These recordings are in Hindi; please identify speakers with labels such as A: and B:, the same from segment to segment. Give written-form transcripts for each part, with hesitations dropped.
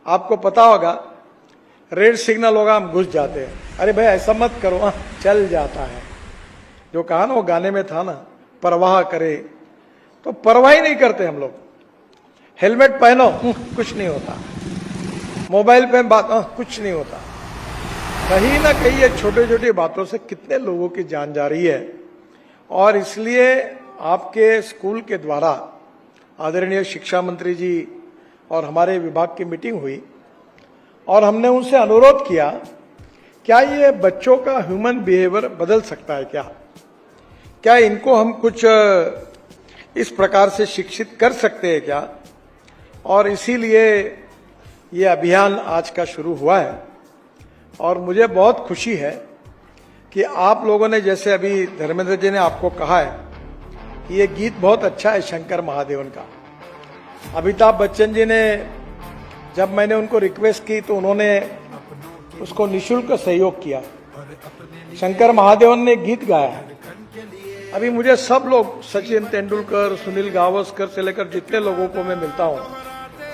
A: आपको पता होगा, रेड सिग्नल होगा हम घुस जाते हैं, अरे भाई ऐसा मत करो, चल जाता है। जो कहा ना वो गाने में था ना, परवाह करे, तो परवाह ही नहीं करते हम लोग। हेलमेट पहनो, कुछ नहीं होता। मोबाइल पे बात, कुछ नहीं होता। कहीं ना कहीं ये छोटे छोटी बातों से कितने लोगों की जान जा रही है। और इसलिए आपके स्कूल के द्वारा आदरणीय शिक्षा मंत्री जी और हमारे विभाग की मीटिंग हुई और हमने उनसे अनुरोध किया, क्या ये बच्चों का ह्यूमन बिहेवियर बदल सकता है क्या इनको हम कुछ इस प्रकार से शिक्षित कर सकते हैं क्या। और इसीलिए ये अभियान आज का शुरू हुआ है। और मुझे बहुत खुशी है कि आप लोगों ने, जैसे अभी धर्मेंद्र जी ने आपको कहा है कि ये गीत बहुत अच्छा है शंकर महादेवन का। अमिताभ बच्चन जी ने, जब मैंने उनको रिक्वेस्ट की तो उन्होंने उसको निःशुल्क सहयोग किया। शंकर महादेवन ने गीत गाया है। अभी मुझे सब लोग, सचिन तेंदुलकर, सुनील गावस्कर से लेकर जितने लोगों को मैं मिलता हूं,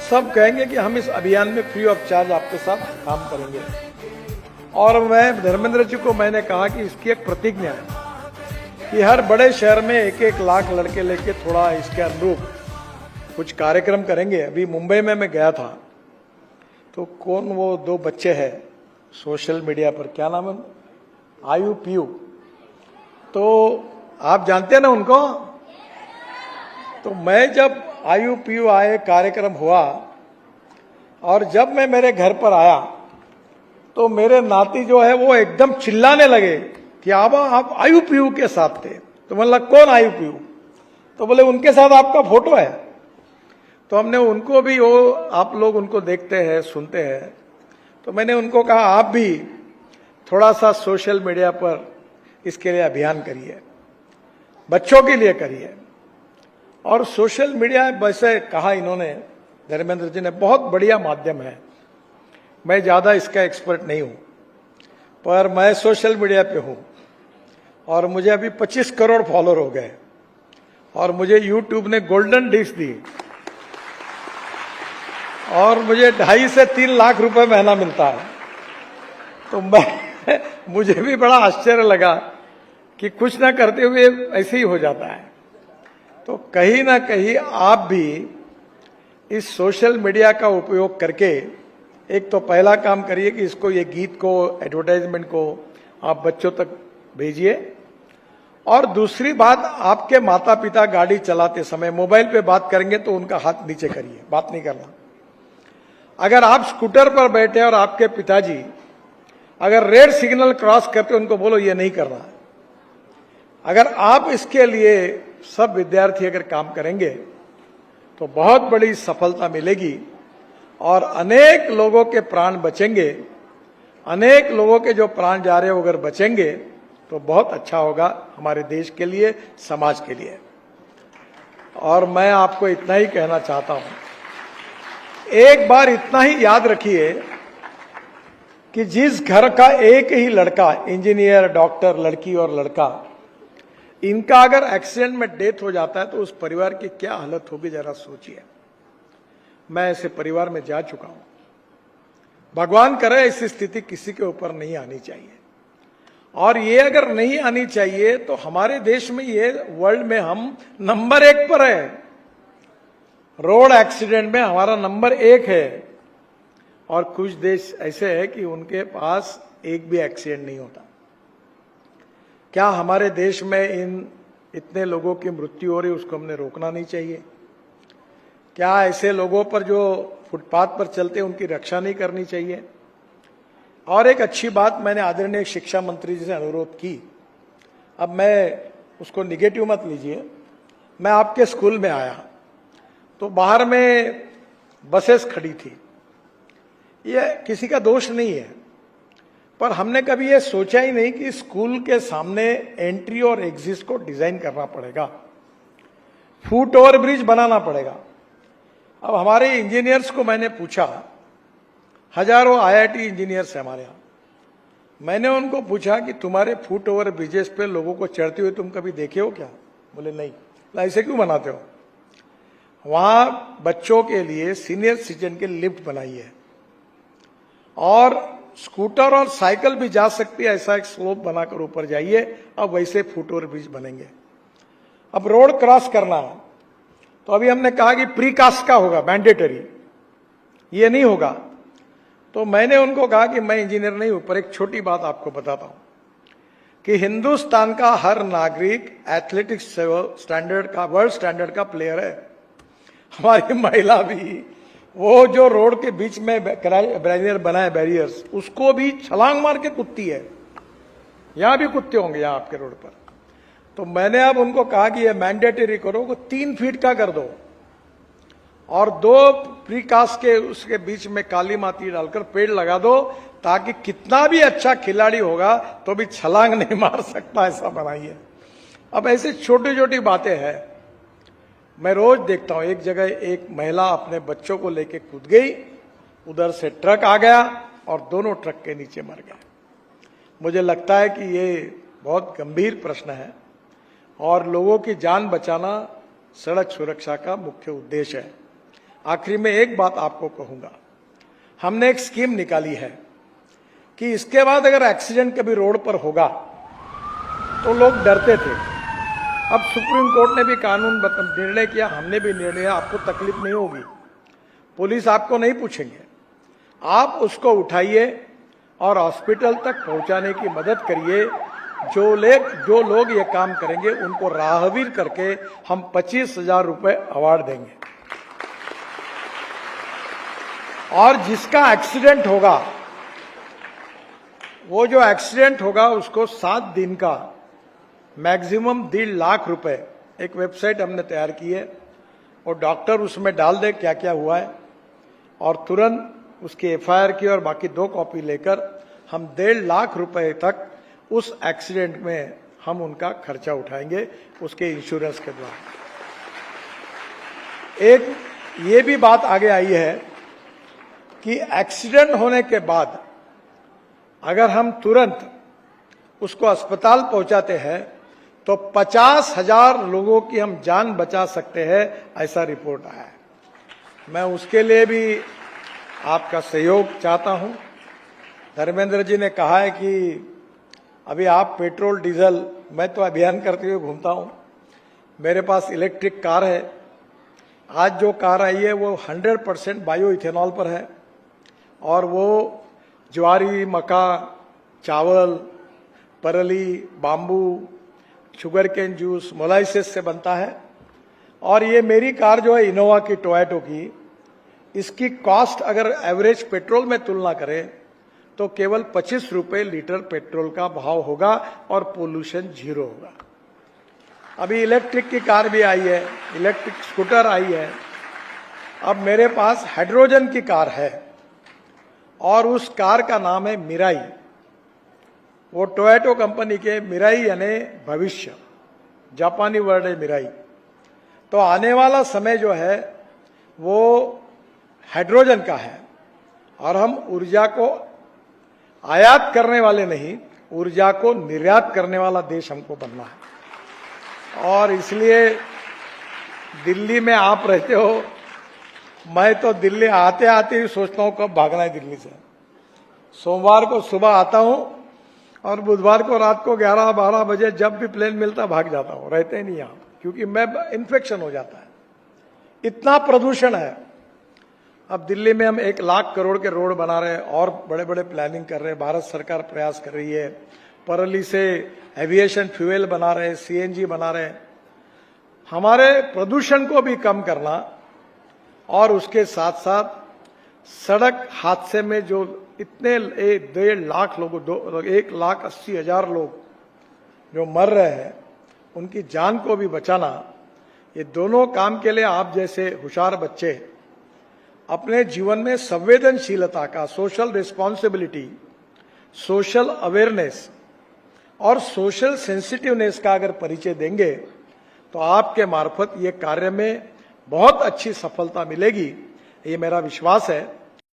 A: सब कहेंगे कि हम इस अभियान में फ्री ऑफ चार्ज आपके साथ काम करेंगे। और मैं धर्मेंद्र जी को मैंने कहा कि इसकी एक प्रतिज्ञा है कि हर बड़े शहर में 1-1 लाख लड़के लेके थोड़ा इसके अनुरूप कुछ कार्यक्रम करेंगे। अभी मुंबई में मैं गया था तो कौन वो 2 बच्चे हैं सोशल मीडिया पर, क्या नाम है, आयु पीयू, तो आप जानते हैं ना उनको। तो मैं जब आयु पीयू आए, कार्यक्रम हुआ, और जब मैं मेरे घर पर आया तो मेरे नाती जो है वो एकदम चिल्लाने लगे कि आप आयु पीयू के साथ थे। तो मतलब कौन आयु पीयू? तो बोले उनके साथ आपका फोटो है। तो हमने उनको भी, वो आप लोग उनको देखते हैं, सुनते हैं, तो मैंने उनको कहा आप भी थोड़ा सा सोशल मीडिया पर इसके लिए अभियान करिए, बच्चों के लिए करिए। और सोशल मीडिया, वैसे कहा इन्होंने, धर्मेंद्र जी ने, बहुत बढ़िया माध्यम है। मैं ज्यादा इसका एक्सपर्ट नहीं हूं, पर मैं सोशल मीडिया पे हूं और मुझे अभी 25 करोड़ फॉलोअर हो गए और मुझे यूट्यूब ने गोल्डन डिस्क दी और मुझे 2.5 से 3 लाख रुपए महीना मिलता है। तो मुझे भी बड़ा आश्चर्य लगा कि कुछ ना करते हुए ऐसे ही हो जाता है। तो कहीं ना कहीं आप भी इस सोशल मीडिया का उपयोग करके एक तो पहला काम करिए कि इसको, ये गीत को, एडवर्टाइजमेंट को आप बच्चों तक भेजिए। और दूसरी बात, आपके माता पिता गाड़ी चलाते समय मोबाइल पे बात करेंगे तो उनका हाथ नीचे करिए, बात नहीं करना। अगर आप स्कूटर पर बैठे और आपके पिताजी अगर रेड सिग्नल क्रॉस करते, उनको बोलो ये नहीं करना। अगर आप इसके लिए सब विद्यार्थी अगर काम करेंगे तो बहुत बड़ी सफलता मिलेगी और अनेक लोगों के प्राण बचेंगे। अनेक लोगों के जो प्राण जा रहे हो अगर बचेंगे तो बहुत अच्छा होगा हमारे देश के लिए, समाज के लिए। और मैं आपको इतना ही कहना चाहता हूं, एक बार इतना ही याद रखिए कि जिस घर का एक ही लड़का, इंजीनियर, डॉक्टर, लड़की और लड़का, इनका अगर एक्सीडेंट में डेथ हो जाता है तो उस परिवार की क्या हालत होगी, जरा सोचिए। मैं ऐसे परिवार में जा चुका हूं। भगवान करे ऐसी स्थिति किसी के ऊपर नहीं आनी चाहिए। और ये अगर नहीं आनी चाहिए तो हमारे देश में, ये वर्ल्ड में हम नंबर 1 पर है। रोड एक्सीडेंट में हमारा नंबर 1 है। और कुछ देश ऐसे है कि उनके पास एक भी एक्सीडेंट नहीं होता। क्या हमारे देश में इतने लोगों की मृत्यु हो रही, उसको हमने रोकना नहीं चाहिए? क्या ऐसे लोगों पर जो फुटपाथ पर चलते हैं उनकी रक्षा नहीं करनी चाहिए? और एक अच्छी बात मैंने आदरणीय शिक्षा मंत्री जी से अनुरोध की, अब मैं उसको निगेटिव मत लीजिए। मैं आपके स्कूल में आया तो बाहर में बसेस खड़ी थी। ये किसी का दोष नहीं है, पर हमने कभी ये सोचा ही नहीं कि स्कूल के सामने एंट्री और एग्जिट को डिजाइन करना पड़ेगा, फुट ओवर ब्रिज बनाना पड़ेगा। अब हमारे इंजीनियर्स को मैंने पूछा, हजारों आईआईटी इंजीनियर्स हैं हमारे यहां, मैंने उनको पूछा कि तुम्हारे फुट ओवर ब्रिजेस पे लोगों को चढ़ते हुए तुम कभी देखे हो क्या? बोले नहीं। ऐसे क्यों बनाते हो? वहां बच्चों के लिए सीनियर सिटीजन के लिफ्ट बनाई है, और स्कूटर और साइकिल भी जा सकती है, ऐसा एक स्लोप बनाकर ऊपर जाइए। अब वैसे फुट ओवर ब्रिज बनेंगे। अब रोड क्रॉस करना है तो अभी हमने कहा कि प्रीकास्ट का होगा, मैंडेटरी, ये नहीं होगा। तो मैंने उनको कहा कि मैं इंजीनियर नहीं हूं, पर एक छोटी बात आपको बताता हूं कि हिंदुस्तान का हर नागरिक एथलेटिक्स स्टैंडर्ड का, वर्ल्ड स्टैंडर्ड का प्लेयर है। हमारी महिला भी, वो जो रोड के बीच में बैरियर बना है, बैरियर्स, उसको भी छलांग मार के कूदती है। यहां भी कूदते होंगे, यहां आपके रोड पर। तो मैंने अब उनको कहा कि ये मैंडेटरी करो, को 3 फीट का कर दो और 2 प्रीकास्ट के उसके बीच में काली माटी डालकर पेड़ लगा दो, ताकि कितना भी अच्छा खिलाड़ी होगा तो भी छलांग नहीं मार सकता, ऐसा बनाइए। अब ऐसे छोटी छोटी बातें हैं। मैं रोज देखता हूं, एक जगह एक महिला अपने बच्चों को लेके कूद गई, उधर से ट्रक आ गया और दोनों ट्रक के नीचे मर गए। मुझे लगता है कि ये बहुत गंभीर प्रश्न है और लोगों की जान बचाना सड़क सुरक्षा का मुख्य उद्देश्य है। आखिरी में एक बात आपको कहूंगा, हमने एक स्कीम निकाली है कि इसके बाद अगर एक्सीडेंट कभी रोड पर होगा तो लोग डरते थे। अब सुप्रीम कोर्ट ने भी कानून निर्णय किया, हमने भी निर्णय किया, आपको तकलीफ नहीं होगी, पुलिस आपको नहीं पूछेंगे, आप उसको उठाइए और हॉस्पिटल तक पहुंचाने की मदद करिए। जो लोग ये काम करेंगे उनको राहगीर करके हम 25,000 रुपए अवार्ड देंगे। और जिसका एक्सीडेंट होगा, वो जो एक्सीडेंट होगा उसको 7 दिन का मैक्सिमम 1.5 लाख रुपए, एक वेबसाइट हमने तैयार की है और डॉक्टर उसमें डाल दे क्या क्या हुआ है और तुरंत उसकी एफआईआर की और बाकी 2 कॉपी लेकर हम 1.5 लाख रुपए तक उस एक्सीडेंट में हम उनका खर्चा उठाएंगे उसके इंश्योरेंस के द्वारा। एक ये भी बात आगे आई है कि एक्सीडेंट होने के बाद अगर हम तुरंत उसको अस्पताल पहुंचाते हैं तो 50,000 लोगों की हम जान बचा सकते हैं, ऐसा रिपोर्ट आया है। मैं उसके लिए भी आपका सहयोग चाहता हूं। धर्मेंद्र जी ने कहा है कि अभी आप पेट्रोल डीजल, मैं तो अभियान करते हुए घूमता हूं, मेरे पास इलेक्ट्रिक कार है। आज जो कार आई है वो 100% बायो इथेनॉल पर है और वो ज्वारी, मक्का, चावल, परली, bamboo, sugar cane juice, molasses से बनता है। और ये मेरी कार जो है इनोवा की, टोयोटो की, इसकी कॉस्ट अगर एवरेज पेट्रोल में तुलना करें तो केवल 25 रुपए लीटर पेट्रोल का भाव होगा और पोल्यूशन 0 होगा। अभी इलेक्ट्रिक की कार भी आई है, इलेक्ट्रिक स्कूटर आई है। अब मेरे पास हाइड्रोजन की कार है और उस कार का नाम है मिराई। वो टोयोटो कंपनी के मिराई यानी भविष्य, जापानी वर्ड है मिराई। तो आने वाला समय जो है वो हाइड्रोजन का है और हम ऊर्जा को आयात करने वाले नहीं, ऊर्जा को निर्यात करने वाला देश हमको बनना है। और इसलिए दिल्ली में आप रहते हो, मैं तो दिल्ली आते आते ही सोचता हूं कब भागना है दिल्ली से। सोमवार को सुबह आता हूं और बुधवार को रात को 11-12 बजे जब भी प्लेन मिलता भाग जाता हूं, रहते नहीं यहां, क्योंकि मैं इन्फेक्शन हो जाता है, इतना प्रदूषण है। अब दिल्ली में हम 1 लाख करोड़ के रोड बना रहे हैं और बड़े बड़े प्लानिंग कर रहे हैं, भारत सरकार प्रयास कर रही है। परली से एविएशन फ्यूल बना रहे हैं, सीएनजी बना रहे हैं। हमारे प्रदूषण को भी कम करना और उसके साथ साथ सड़क हादसे में जो इतने 1.5 लाख लोग, 1,80,000 लोग जो मर रहे हैं, उनकी जान को भी बचाना, ये दोनों काम के लिए आप जैसे होशियार बच्चे अपने जीवन में संवेदनशीलता का, सोशल रिस्पॉन्सिबिलिटी, सोशल अवेयरनेस और सोशल सेंसिटिवनेस का अगर परिचय देंगे तो आपके मार्फत ये कार्य में बहुत अच्छी सफलता मिलेगी, ये मेरा विश्वास है।